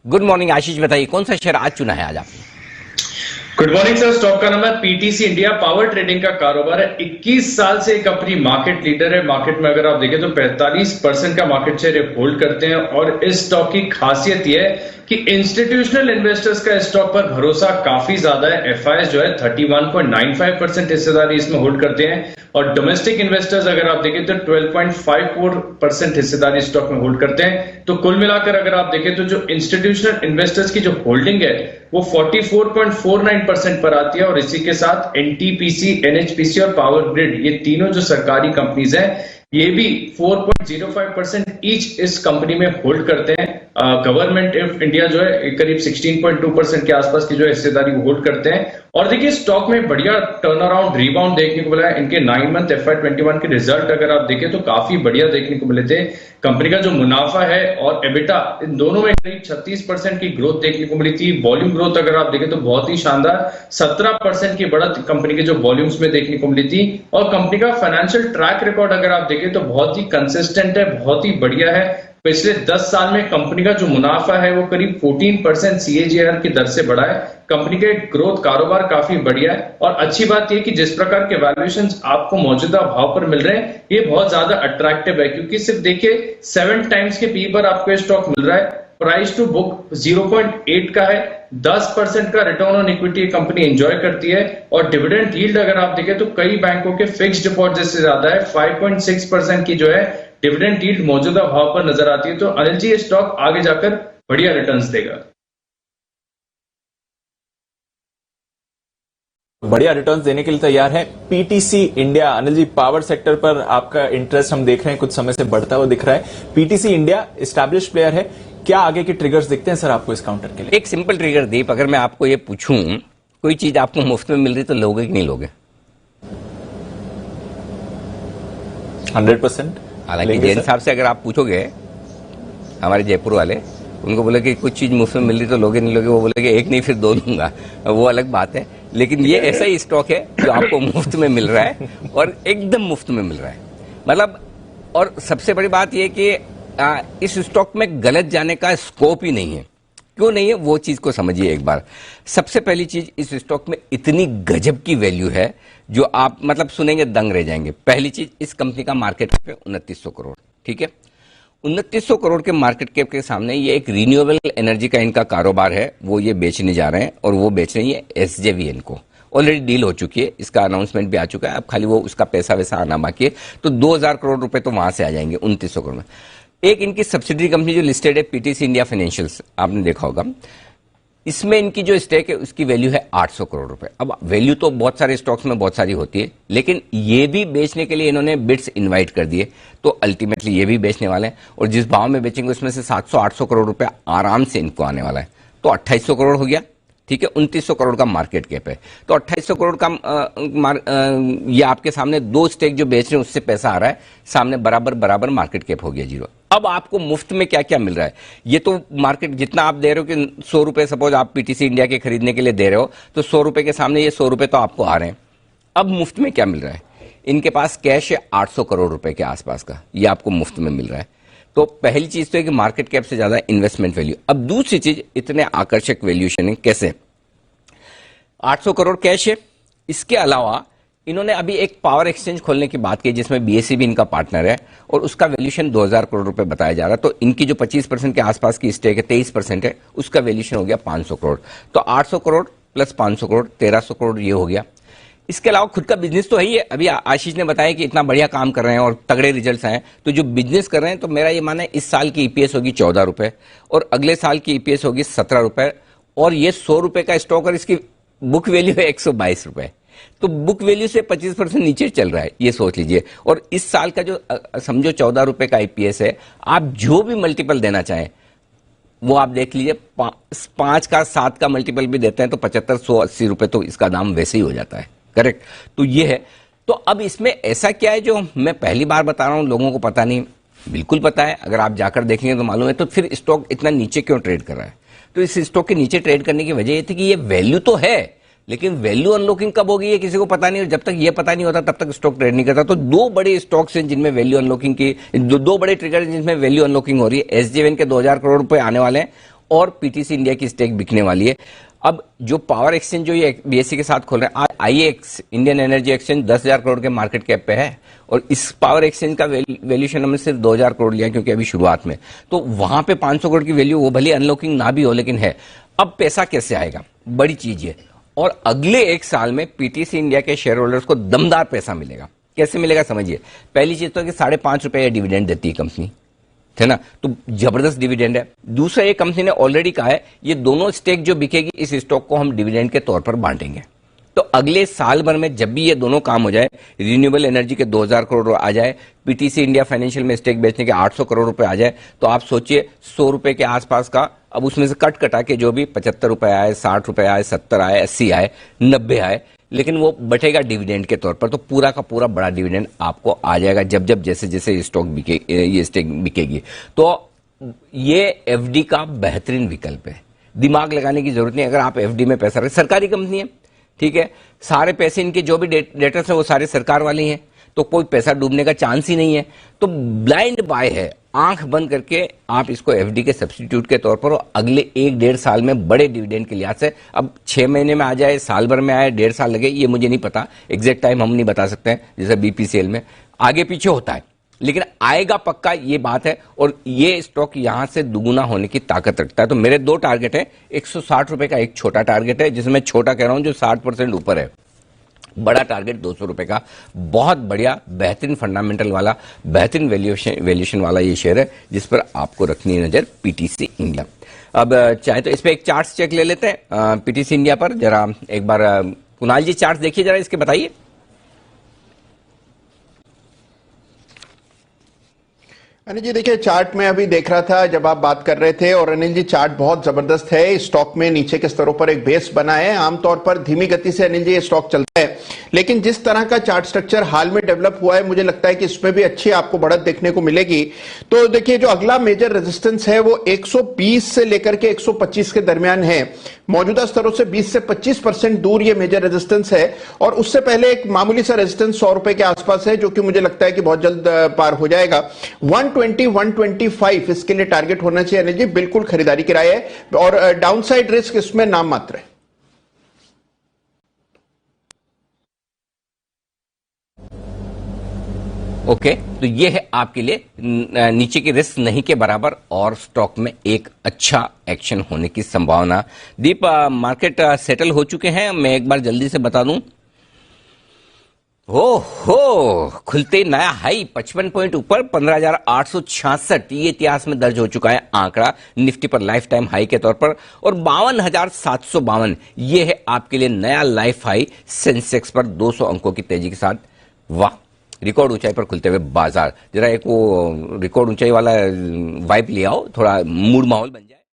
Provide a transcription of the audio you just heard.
Good morning आशीष, बताइए कौन सा शेयर आज चुना है आज आपने? Good morning sir. स्टॉक का नाम है पीटीसी इंडिया। पावर ट्रेडिंग का कारोबार है। 21 साल से कंपनी मार्केट लीडर है। मार्केट में अगर आप देखें तो 45% का मार्केट शेयर होल्ड करते हैं और इस स्टॉक की खासियत यह है कि इंस्टीट्यूशनल इन्वेस्टर्स का स्टॉक पर भरोसा काफी ज्यादा है। एफआईएस जो है 31.95% हिस्सेदारी इसमें होल्ड करते हैं और डोमेस्टिक इन्वेस्टर्स अगर आप देखें तो 12.54% हिस्सेदारी स्टॉक में होल्ड करते हैं। तो कुल मिलाकर अगर आप देखें तो जो इंस्टीट्यूशनल इन्वेस्टर्स की जो होल्डिंग है वो 44.49% पर आती है और इसी के साथ एनटीपीसी, एनएचपीसी और पावर ग्रिड, ये तीनों जो सरकारी कंपनीज हैं, ये भी 4.05% ईच इस कंपनी में होल्ड करते हैं। गवर्नमेंट ऑफ इंडिया जो है करीब 16.2% के आसपास की जो हिस्सेदारी वो होल्ड करते हैं। और देखिए स्टॉक में बढ़िया टर्न अराउंड, रिबाउंड देखने को मिला है। इनके 9 मंथ FY21 के रिजल्ट अगर आप देखें तो काफी बढ़िया देखने को मिले थे। कंपनी का जो मुनाफा है और एबिटा, इन दोनों में करीब 36% की ग्रोथ देखने को मिली थी। वॉल्यूम ग्रोथ अगर आप देखें तो बहुत ही शानदार 17% की बढ़त कंपनी के जो वॉल्यूम्स में देखने को मिली थी। और कंपनी का फाइनेंशियल ट्रैक रिकॉर्ड अगर आप देखें तो बहुत ही कंसिस्टेंट है, बहुत ही बढ़िया है। पिछले 10 साल में कंपनी का जो मुनाफा है वो करीब 14% CAGR की दर से बढ़ा है। कंपनी के ग्रोथ कारोबार काफी बढ़िया है और अच्छी बात यह कि जिस प्रकार के वैल्यूएशंस आपको मौजूदा भाव पर मिल रहे हैं ये बहुत ज्यादा अट्रैक्टिव है, क्योंकि सिर्फ देखिए 7 टाइम्स के पी पर आपको स्टॉक मिल रहा है। प्राइस टू बुक 0.8 का है। 10% का return on equity company enjoy करती है और डिविडेंड यील्ड अगर आप देखें तो कई बैंकों के फिक्स्ड डिपॉजिट से ज्यादा है। 5.6% की जो है डिविडेंड यील्ड मौजूदा भाव पर नजर आती है। तो अनिल जी, ये स्टॉक आगे जाकर बढ़िया रिटर्न्स देगा। बढ़िया रिटर्न्स देने के लिए तैयार है PTC India. Anil ji, power sector पर आपका इंटरेस्ट हम देख रहे हैं कुछ समय से बढ़ता हुआ दिख रहा है। पीटीसी इंडिया एस्टैब्लिश प्लेयर है, क्या आगे के ट्रिगर्स दिखते हैं सर आपको इस काउंटर के लिए? एक सिंपल ट्रिगर दीप, अगर मैं आपको ये पूछूं कोई चीज आपको मुफ्त में मिल रही तो लोगे कि नहीं लोगे? 100%। हालांकि जैन साहब से अगर आप पूछोगे, हमारे जयपुर वाले, उनको बोले कि कुछ चीज मुफ्त में मिल रही तो लोगे नहीं लोगे, वो बोले एक नहीं फिर 2 दूंगा, वो अलग बात है। लेकिन ये ऐसा ही स्टॉक है जो आपको मुफ्त में मिल रहा है और एकदम मुफ्त में मिल रहा है। मतलब, और सबसे बड़ी बात यह कि इस स्टॉक में गलत जाने का स्कोप ही नहीं है। क्यों नहीं है वो चीज को समझिए एक बार। सबसे पहली चीज, इस स्टॉक में इतनी गजब की वैल्यू है जो आप मतलब सुनेंगे दंग रह जाएंगे। पहली चीज, इस कंपनी का मार्केट कैप है 2900 करोड़, ठीक है। 2900 करोड़ के मार्केट कैप के सामने ये एक रिन्यूएबल एनर्जी का इनका कारोबार है, वो ये बेचने जा रहे हैं और वो बेच रहे हैं ये SJVN को। ऑलरेडी डील हो चुकी है, इसका अनाउंसमेंट भी आ चुका है, अब खाली वो उसका पैसा वैसा आना बाकी है। तो 2000 करोड़ रुपए तो वहां से आ जाएंगे 2900 करोड़ में। एक इनकी सब्सिडरी कंपनी जो लिस्टेड है पीटीसी इंडिया फाइनेंशियल्स, आपने देखा होगा, इसमें इनकी जो स्टेक है उसकी वैल्यू है 800 करोड़ रुपए। अब वैल्यू तो बहुत सारे स्टॉक्स में बहुत सारी होती है, लेकिन ये भी बेचने के लिए इन्होंने बिड्स इनवाइट कर दिए, तो अल्टीमेटली ये भी बेचने वाले हैं और जिस भाव में बेचेंगे उसमें से 700-800 करोड़ रुपए आराम से इनको आने वाला है। तो 2800 करोड़ हो गया, ठीक है। 2900 करोड़ का मार्केट कैप है, तो 2800 करोड़ का ये आपके सामने 2 स्टेक जो बेच रहे हैं उससे पैसा आ रहा है, सामने बराबर मार्केट कैप हो गया 0। अब आपको मुफ्त में क्या क्या मिल रहा है? ये तो मार्केट जितना आप दे रहे हो कि 100 रुपए सपोज आप पीटीसी इंडिया के खरीदने के लिए दे रहे हो, तो 100 रुपए के सामने ये 100 रुपए तो आपको आ रहे हैं। अब मुफ्त में क्या मिल रहा है? इनके पास कैश है 800 करोड़ रुपए के आसपास का, ये आपको मुफ्त में मिल रहा है। तो पहली चीज तो है कि मार्केट कैप से ज्यादा इन्वेस्टमेंट वैल्यू। अब दूसरी चीज, इतने आकर्षक वैल्यूएशन है, कैसे? 800 करोड़ कैश है, इसके अलावा इन्होंने अभी एक पावर एक्सचेंज खोलने की बात की जिसमें BSE भी इनका पार्टनर है और उसका वैल्यूएशन 2000 करोड़ रुपए बताया जा रहा है। तो इनकी जो 25% के आसपास की स्टेक है, 23% है, उसका वैल्यूएशन हो गया 500 करोड़। तो 800 करोड़ प्लस 500 करोड़ 1300 करोड़ ये हो गया। इसके अलावा खुद का बिजनेस तो है ही है। अभी आशीष ने बताया कि इतना बढ़िया काम कर रहे हैं और तगड़े रिजल्ट्स आए, तो जो बिजनेस कर रहे हैं, तो मेरा ये मानना है इस साल की EPS होगी 14 रुपए और अगले साल की EPS होगी 17 रुपए और ये 100 रुपए का स्टॉक और इसकी बुक वैल्यू है 122 रुपए। तो बुक वैल्यू से 25% नीचे चल रहा है, ये सोच लीजिए। और इस साल का जो समझो 14 रुपए का EPS है, आप जो भी मल्टीपल देना चाहें वो आप देख लीजिए, 5 का 7 का मल्टीपल भी देते हैं तो 75-180 रुपए तो इसका दाम वैसे ही हो जाता है, करेक्ट। तो ये है। तो अब इसमें ऐसा क्या है जो मैं पहली बार बता रहा हूं, लोगों को पता नहीं, बिल्कुल पता है, अगर आप जाकर देखेंगे तो मालूम है। तो फिर स्टॉक इतना नीचे क्यों ट्रेड कर रहा है? तो इस स्टॉक के नीचे ट्रेड करने की वजह ये थी कि ये वैल्यू तो है, लेकिन वैल्यू अनलॉकिंग कब होगी ये किसी को पता नहीं, और जब तक ये पता नहीं होता तब तक स्टॉक ट्रेड नहीं करता। तो 2 बड़े स्टॉक्स हैं जिनमें वैल्यू अनलॉकिंग की, 2 बड़े ट्रिगर हैं जिनमें वैल्यू अनलॉकिंग हो रही है। SJVN के 2000 करोड़ रुपए आने वाले हैं और पीटीसी इंडिया की स्टेक बिकने वाली है। अब जो पावर एक्सचेंज जो ये बीएससी के साथ खोल रहे हैं, आज आईएक्स इंडियन एनर्जी एक्सचेंज 10,000 करोड़ के मार्केट कैप पे है और इस पावर एक्सचेंज का वैल्यूएशन हमने सिर्फ 2,000 करोड़ लिया क्योंकि अभी शुरुआत में, तो वहां पे 500 करोड़ की वैल्यू, वो भले अनलॉकिंग ना भी हो लेकिन है। अब पैसा कैसे आएगा, बड़ी चीज है। और अगले 1 साल में पीटीसी इंडिया के शेयर होल्डर्स को दमदार पैसा मिलेगा। कैसे मिलेगा समझिए। पहली चीज तो कि 5.5 रुपए डिविडेंड देती है कंपनी, है ना, तो जबरदस्त डिविडेंड है। दूसरा, ये कंपनी ने ऑलरेडी कहा है ये दोनों स्टेक जो बिकेगी इस स्टॉक को हम डिविडेंड के तौर पर बांटेंगे। तो अगले साल भर में जब भी ये दोनों काम हो जाए, रिन्यूएबल एनर्जी के 2,000 करोड़ आ जाए, पीटीसी इंडिया फाइनेंशियल में स्टेक बेचने के 800 करोड़ रुपए आ जाए, तो आप सोचिए 100 रुपए के आसपास का, अब उसमें से कट कटा के जो भी 75 रुपए आए, 60 रुपए आए, 70 आए, 80 आए, 90 आए, लेकिन वो बटेगा डिविडेंड के तौर पर। तो पूरा का पूरा बड़ा डिविडेंड आपको आ जाएगा जब जब जैसे जैसे स्टॉक बिके, ये स्टेक बिकेगी। तो ये एफडी का बेहतरीन विकल्प है, दिमाग लगाने की जरूरत नहीं। अगर आप एफडी में पैसा रखें, सरकारी कंपनी है, ठीक है, सारे पैसे इनके जो भी डेटर्स है वो सारे सरकार वाले हैं, तो कोई पैसा डूबने का चांस ही नहीं है। तो ब्लाइंड बाय है, आंख बंद करके आप इसको एफडी के सब्स्टिट्यूट के तौर पर अगले 1-1.5 साल में बड़े डिविडेंड के लिहाज से, अब 6 महीने में आ जाए, साल भर में आए, 1.5 साल लगे, ये मुझे नहीं पता, एग्जैक्ट टाइम हम नहीं बता सकते हैं, जैसे बीपीसीएल में आगे पीछे होता है, लेकिन आएगा पक्का, ये बात है। और ये स्टॉक यहां से दुगुना होने की ताकत रखता है। तो मेरे 2 टारगेट है, 160 रुपए का एक छोटा टारगेट है, जिसमें छोटा कह रहा हूं जो 60% ऊपर है, बड़ा टारगेट 200 रुपए का, बहुत बढ़िया बेहतरीन फंडामेंटल वाला, बेहतरीन वैल्यूएशन वाला ये शेयर है जिस पर आपको रखनी है नजर, पीटीसी इंडिया। अब चाहे तो इस पे एक चार्ट चेक ले लेते हैं पीटीसी इंडिया पर, जरा एक बार कुणाल जी चार्ट देखिए जरा इसके, बताइए। अनिल जी देखिए, चार्ट में अभी देख रहा था जब आप बात कर रहे थे, और अनिल जी चार्ट बहुत जबरदस्त है। स्टॉक में नीचे के स्तरों पर एक बेस बना है। आमतौर पर धीमी गति से अनिल जी ये स्टॉक चलता है, लेकिन जिस तरह का चार्ट स्ट्रक्चर हाल में डेवलप हुआ है, मुझे लगता है कि इसमें भी अच्छी आपको बढ़त देखने को मिलेगी। तो देखिए, जो अगला मेजर रेजिस्टेंस है वो 120 से लेकर के 125 के दरमियान है। मौजूदा स्तरों से 20 से 25% दूर ये मेजर रेजिस्टेंस है, और उससे पहले एक मामूली सा रेजिस्टेंस 100 रुपए के आसपास है, जो कि मुझे लगता है कि बहुत जल्द पार हो जाएगा। 120-125 इसके लिए टारगेट होना चाहिए अनिल जी, बिल्कुल खरीदारी की राय है, और डाउनसाइड रिस्क इसमें नाम मात्र है। ओके, तो ये है आपके लिए नीचे की रिस्क नहीं के बराबर और स्टॉक में एक अच्छा एक्शन होने की संभावना। दीप, मार्केट सेटल हो चुके हैं, मैं एक बार जल्दी से बता दूं। हो खुलते नया हाई 55 पॉइंट ऊपर 15,866, ये इतिहास में दर्ज हो चुका है आंकड़ा निफ्टी पर लाइफ टाइम हाई के तौर पर, और 52,752 ये है आपके लिए नया लाइफ हाई सेंसेक्स पर 200 अंकों की तेजी के साथ। वाह, रिकॉर्ड ऊंचाई पर खुलते हुए बाजार, जरा एक वो रिकॉर्ड ऊंचाई वाला वाइब ले आओ, थोड़ा मूड माहौल बन जाए।